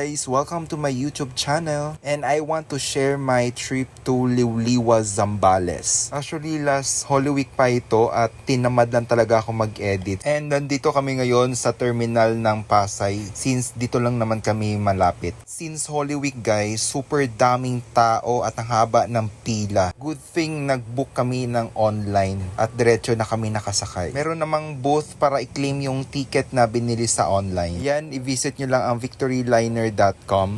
guys! Welcome to my YouTube channel and I want to share my trip to Liuliwa, Zambales. Actually last Holy Week pa ito at tinamad lang talaga ako mag-edit. And nandito kami ngayon sa terminal ng Pasay since dito lang naman kami malapit. Since Holy Week guys, super daming tao at ang haba ng pila. Good thing nag-book kami ng online at diretso na kami nakasakay. Meron namang booth para i-claim yung ticket na binili sa online. Yan, i-visit nyo lang ang victoryliner.com.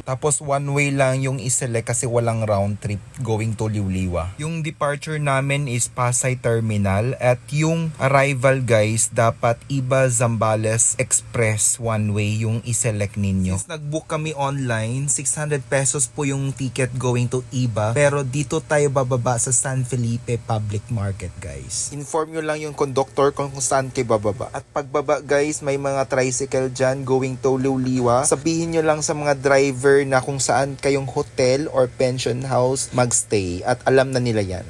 Tapos one way lang yung iselect kasi walang round trip going to Liuliwa. Yung departure namin is Pasay Terminal at yung arrival guys dapat Iba Zambales Express one way yung iselect ninyo. Since nag-book kami online, 600 pesos po yung ticket going to Iba pero dito tayo bababa sa San Felipe Public Market guys. Inform nyo lang yung conductor kung saan kayo bababa. At pagbaba guys, may mga tricycle dyan going to Liuliwa. Sabihin nyo lang sa mga driver na kung saan kayong hotel or pension house magstay at alam na nila yan.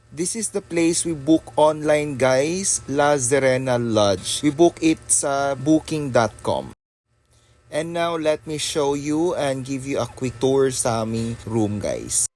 This is the place we book online guys, La Serena Lodge. We book it sa booking.com. And now let me show you and give you a quick tour sa aming room guys.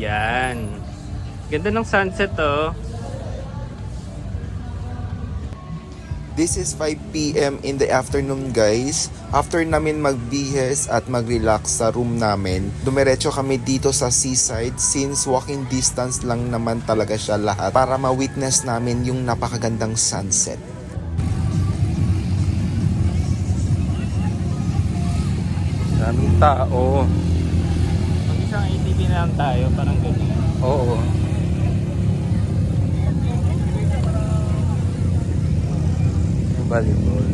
Yan. Ganda ng sunset oh. This is 5 p.m. in the afternoon guys. After namin magbihes at mag-relax sa room namin, dumiretso kami dito sa seaside since walking distance lang naman talaga siya lahat para ma-witness namin yung napakagandang sunset. Daming tao. Pag isang ATV na lang tayo, parang ganyan. Oo. Volleyball.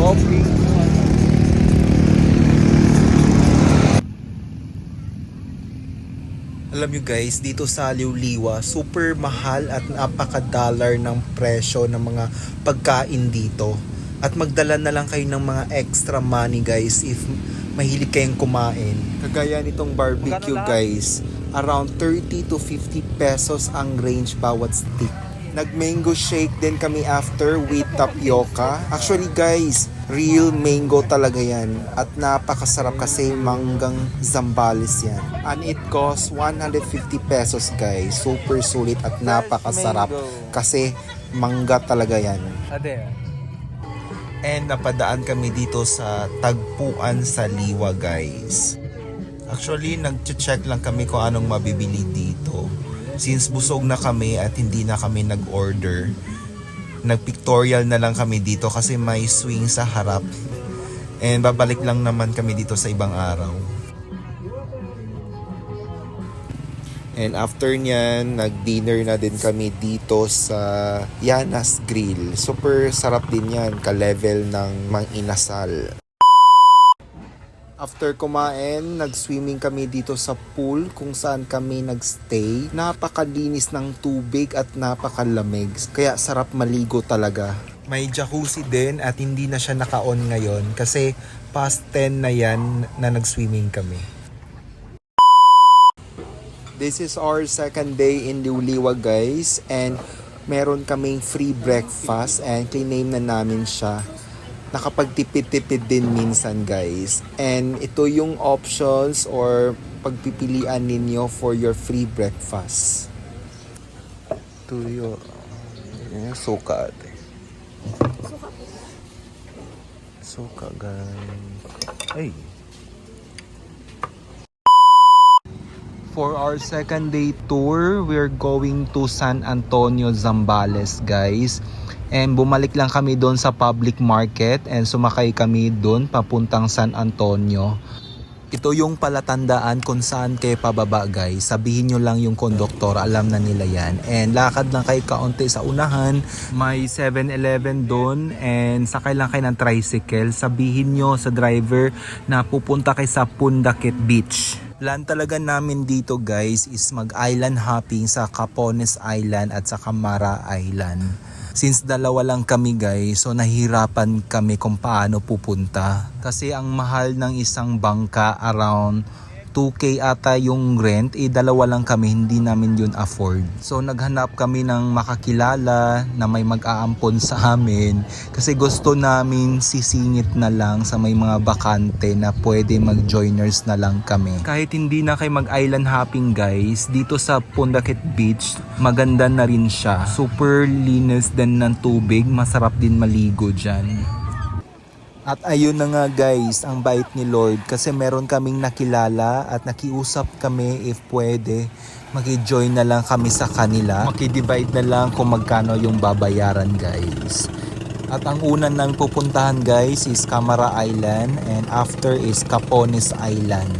Walking. Alam nyo guys, dito sa Liuliwa, super mahal at napaka-dollar ng presyo ng mga pagkain dito. At magdala na lang kayo ng mga extra money guys if mahilig kayong kumain. Kagaya nitong barbecue guys, around 30 to 50 pesos ang range bawat stick. Nag-mango shake din kami after with tapioca. Actually guys, real mango talaga yan. At napakasarap kasi manggang Zambales yan. And it costs 150 pesos guys. Super sulit at napakasarap. Kasi mangga talaga yan. Ade. And napadaan kami dito sa Tagpuan sa Liwa guys. Actually, nag-check lang kami kung anong mabibili dito. Since busog na kami at hindi na kami nag-order, nag-pictorial na lang kami dito kasi may swing sa harap. And babalik lang naman kami dito sa ibang araw. And after nyan, nag-dinner na din kami dito sa Yanas Grill. Super sarap din yan, ka-level ng Mang Inasal. After kumain, nag-swimming kami dito sa pool kung saan kami nagstay. Napakalinis ng tubig at napakalamig. Kaya sarap maligo talaga. May jacuzzi din at hindi na siya naka-on ngayon kasi past 10 na yan na nag-swimming kami. This is our second day in Liuliwa guys and meron kaming free breakfast and clean na namin siya. nakapagtipid-tipid din minsan guys. And ito yung options or pagpipilian ninyo for your free breakfast. Tuyo. Yan yung suka ate. Suka guys. Ay. For our second day tour, we're going to San Antonio, Zambales guys. And bumalik lang kami doon sa public market and sumakay kami doon papuntang San Antonio. Ito yung palatandaan kung saan kayo pababa guys. Sabihin nyo lang yung konduktor, alam na nila yan. And lakad lang kayo kaunti sa unahan. May 7-Eleven doon and sakay lang kayo ng tricycle. Sabihin nyo sa driver na pupunta kayo sa Pundakit Beach. Plan talaga namin dito guys is mag-island hopping sa Capones Island at sa Camara Island. Since dalawa lang kami guys, so nahihirapan kami kung paano pupunta. Kasi ang mahal ng isang bangka, around 2K ata yung rent, dalawa lang kami, hindi namin yun afford. So naghanap kami ng makakilala na may mag-aampon sa amin. Kasi gusto namin sisingit na lang sa may mga bakante na pwede mag-joiners na lang kami. Kahit hindi na kayo mag-island hopping guys, dito sa Pundakit Beach, maganda na rin siya. Super linis din ng tubig, masarap din maligo dyan. At ayun na nga guys, ang bait ni Lord kasi meron kaming nakilala at nakiusap kami if pwede maki-join na lang kami sa kanila. Maki-divide na lang kung magkano yung babayaran guys. At ang unang namin pupuntahan guys is Camara Island and after is Capones Island.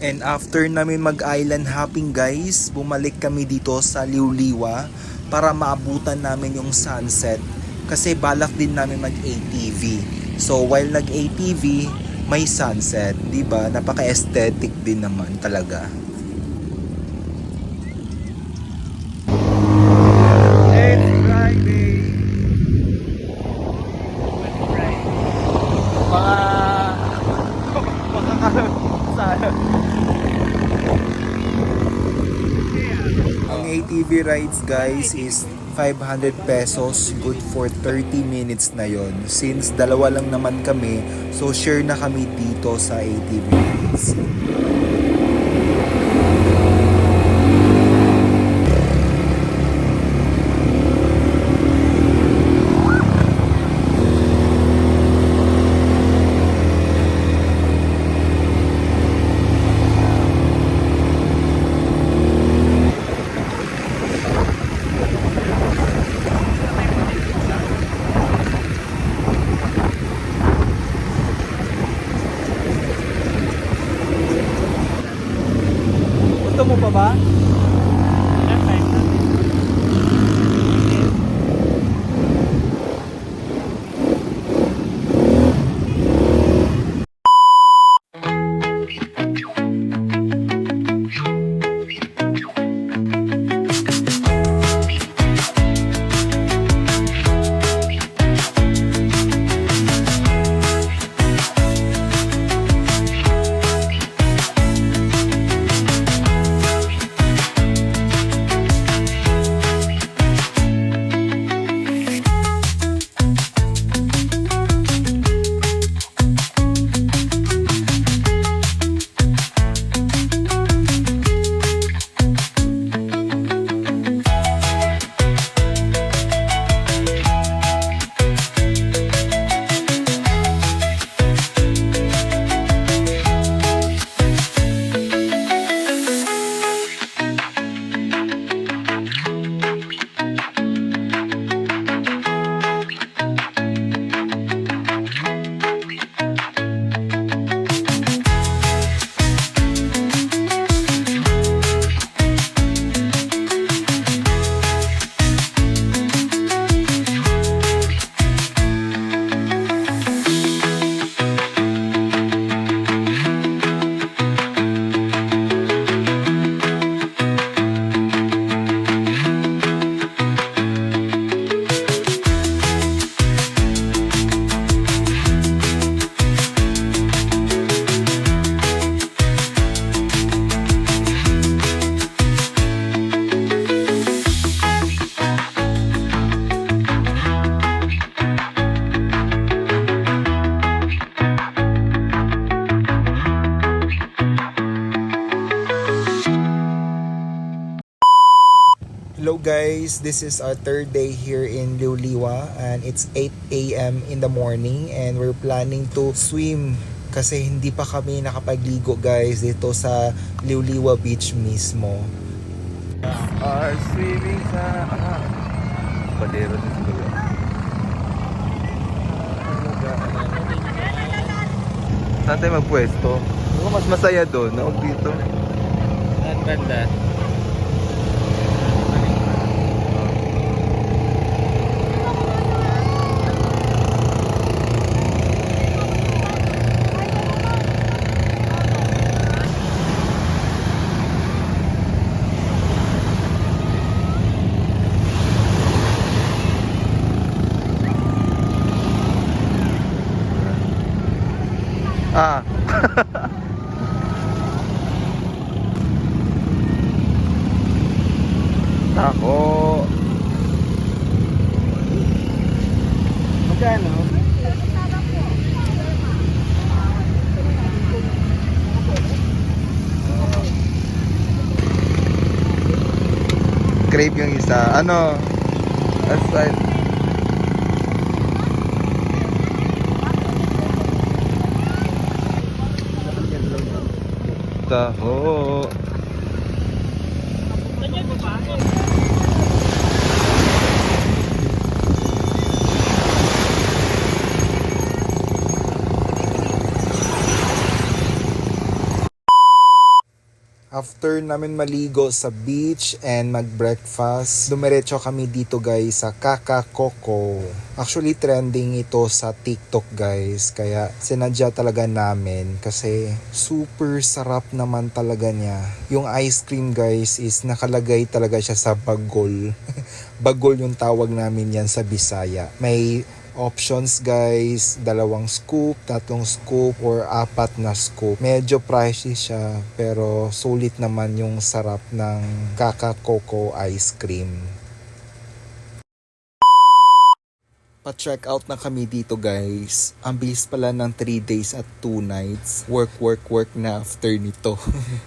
And after namin mag-island hopping guys, bumalik kami dito sa Liuliwa para maabutan namin yung sunset. Kasi balak din namin mag-ATV. So while nag-ATV, may sunset. Diba? Napaka-aesthetic din naman talaga. It's Friday. Ang ATV rides guys is 500 pesos, good for 30 minutes na yon. Since dalawa lang naman kami, so share na kami dito sa ATV rides. guys, this is our third day here in Liuliwa and it's 8 a.m. in the morning and we're planning to swim kasi hindi pa kami nakapagligo guys dito sa Liuliwa Beach mismo. Are swimming sa... Padero na siguro. Saan tayo magpwesto? Mas masaya doon, no? Dito. Saan banda? Ah. Ako. Magkano? Crave yung isa. Ano? Aside. Taho. After namin maligo sa beach and mag-breakfast, dumiretso kami dito guys sa Kaka Coco. Actually trending ito sa TikTok guys, kaya sinadya talaga namin kasi super sarap naman talaga niya. Yung ice cream guys is nakalagay talaga siya sa bagol. Bagol yung tawag namin yan sa Bisaya. May options guys, 2 scoop, 3 scoop, or 4 na scoop. Medyo pricey siya, pero sulit naman yung sarap ng Kaka Coco ice cream. Pa-check out na kami dito guys. Ang bilis pala ng 3 days at 2 nights. Work na after nito.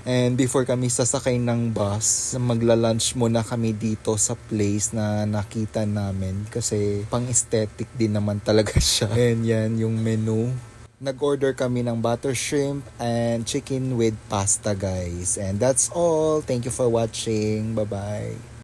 And before kami sasakay ng bus, magla-lunch muna kami dito sa place na nakita namin. Kasi pang-aesthetic din naman talaga siya. And yan yung menu. Nag-order kami ng butter shrimp and chicken with pasta guys. And that's all. Thank you for watching. Bye-bye.